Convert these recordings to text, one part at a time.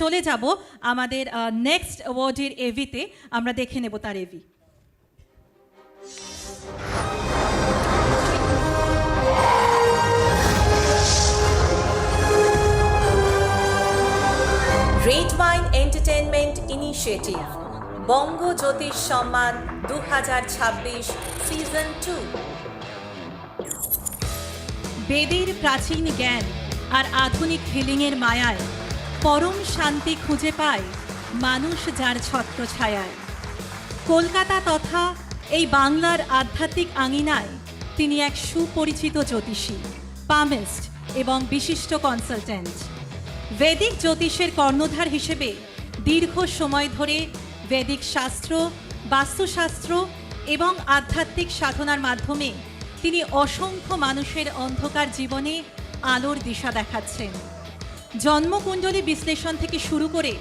চলে যাব আমাদের নেক্সট অ্যাওয়ার্ডের এভিতে। আমরা দেখে নেব তার AV. Red wine entertainment initiative Banga Jyotish Samman 2026 season 2। বেদের প্রাচীন জ্ঞান আর আধুনিক হিলিংয়ের মায়ায় পরম শান্তি খুঁজে পায় মানুষ যার ছত্র ছায়ায়। কলকাতা তথা এই বাংলার আধ্যাত্মিক আঙিনায় তিনি এক সুপরিচিত জ্যোতিষী, পামিস্ট এবং বিশিষ্ট কনসালটেন্ট। বেদিক জ্যোতিষের কর্ণধার হিসেবে দীর্ঘ সময় ধরে বেদিক শাস্ত্র, বাস্তুশাস্ত্র এবং আধ্যাত্মিক সাধনার মাধ্যমে তিনি অসংখ্য মানুষের অন্ধকার জীবনে আলোর দিশা দেখাচ্ছেন। জন্মকুণ্ডলী বিশ্লেষণ থেকে শুরু করে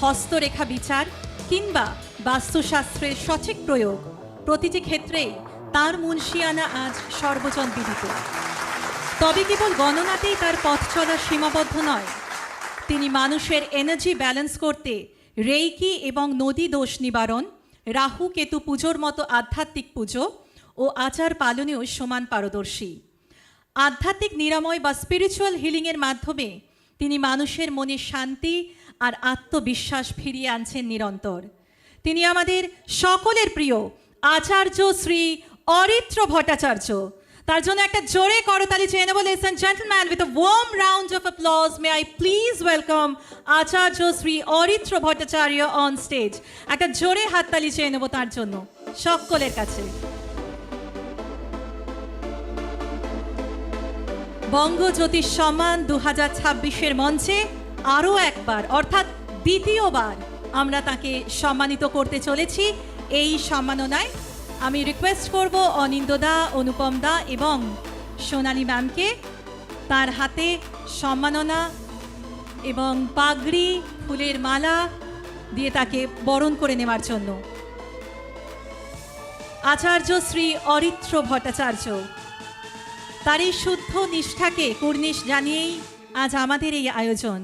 হস্তরেখা বিচার কিংবা বাস্তুশাস্ত্রের সঠিক প্রয়োগ, প্রতিটি ক্ষেত্রেই তার মুনশিয়ানা আজ সর্বজন বিদিত। তবে কেবল গণনাতেই তার পথ চলা সীমাবদ্ধ নয়, তিনি মানুষের এনার্জি ব্যালেন্স করতে রেইকি এবং নদী দোষ নিবারণ, রাহু কেতু পুজোর মতো আধ্যাত্মিক পুজো ও আচার পালনেও সমান পারদর্শী। আধ্যাত্মিক নিরাময় বা স্পিরিচুয়াল হিলিংয়ের মাধ্যমে তিনি মানুষের মনে শান্তি আর আত্মবিশ্বাস ফিরিয়ে আনছেন নিরন্তর। তিনি আমাদের সকলের প্রিয় আচার্য শ্রী অরিত্র ভট্টাচার্য। তার জন্য একটা জোরে করতালি চেয়ে নেব। Ladies and gentlemen, with a warm round of applause, may I please welcome Acharya Shri Aritra Bhattacharya on stage. একটা জোরে হাততালি চেয়ে নেব তার জন্য সকলের কাছে। বঙ্গ জ্যোতিষ সম্মান 2026-এর মঞ্চে আরও একবার অর্থাৎ দ্বিতীয়বার আমরা তাকে সম্মানিত করতে চলেছি। এই সম্মাননায় আমি রিকোয়েস্ট করব অনিন্দদা, অনুপম দা এবং সোনালী ম্যামকে তার হাতে সম্মাননা এবং পাগড়ি, ফুলের মালা দিয়ে তাকে বরণ করে নেওয়ার জন্য। আচার্য শ্রী অরিত্র ভট্টাচার্য তার এই শুদ্ধ নিষ্ঠাকে কুর্নিশ জানিয়েই আজ আমাদের এই আয়োজন।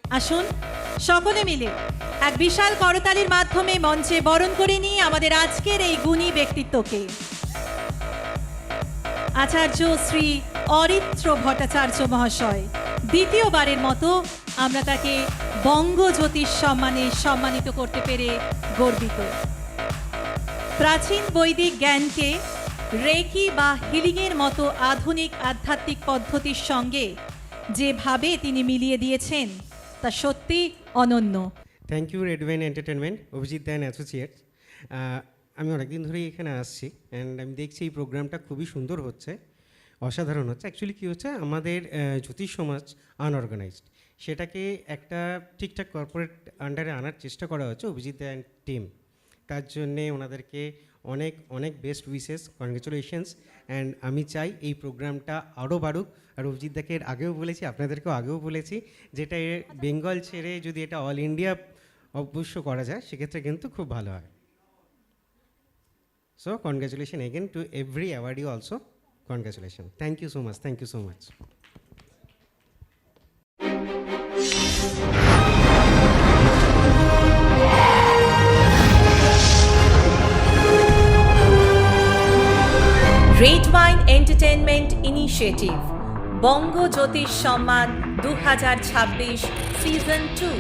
আসুন সকলে মিলে এক বিশাল করতালির মাধ্যমে মঞ্চে বরণ করে নিয়ে আমাদের আজকের এই গুণী ব্যক্তিত্বকে। আচার্য শ্রী অরিত্র ভট্টাচার্য মহাশয়, দ্বিতীয়বারের মতো আমরা তাকে বঙ্গ জ্যোতিষ সম্মানে সম্মানিত করতে পেরে গর্বিত। প্রাচীন বৈদিক জ্ঞানকে রেকি বা হিলিংয়ের মতো আধুনিক আধ্যাত্মিক পদ্ধতির সঙ্গে যেভাবে তিনি মিলিয়ে দিয়েছেন তা সত্যি অনন্য। Thank you red wine entertainment, Abhijit da and associates. আমি অনেকদিন ধরেই এখানে আসছি অ্যান্ড আমি দেখছি এই প্রোগ্রামটা খুবই সুন্দর হচ্ছে, অসাধারণ হচ্ছে। অ্যাকচুয়ালি কী হচ্ছে, আমাদের জ্যোতিষ সমাজ আনঅর্গানাইজড, সেটাকে একটা ঠিকঠাক কর্পোরেট আন্ডারে আনার চেষ্টা করা হচ্ছে অভিজিৎ দা অ্যান্ড টিম। তার জন্যে ওনাদেরকে অনেক অনেক বেস্ট উইশেস, কনগ্রেচুলেশনস। অ্যান্ড আমি চাই এই প্রোগ্রামটা আরও বাড়ুক। আর অভিজিৎ দাকে এর আগেও বলেছি, আপনাদেরকেও আগেও বলেছি, যেটা বেঙ্গল ছেড়ে যদি এটা অল ইন্ডিয়া অবশ্য করা যায় সেক্ষেত্রে কিন্তু খুব ভালো হয়। So congratulation again to every awardee also, congratulation. Thank you so much, thank you so much. Red wine entertainment initiative Banga Jyotish Samman 2026 season 2।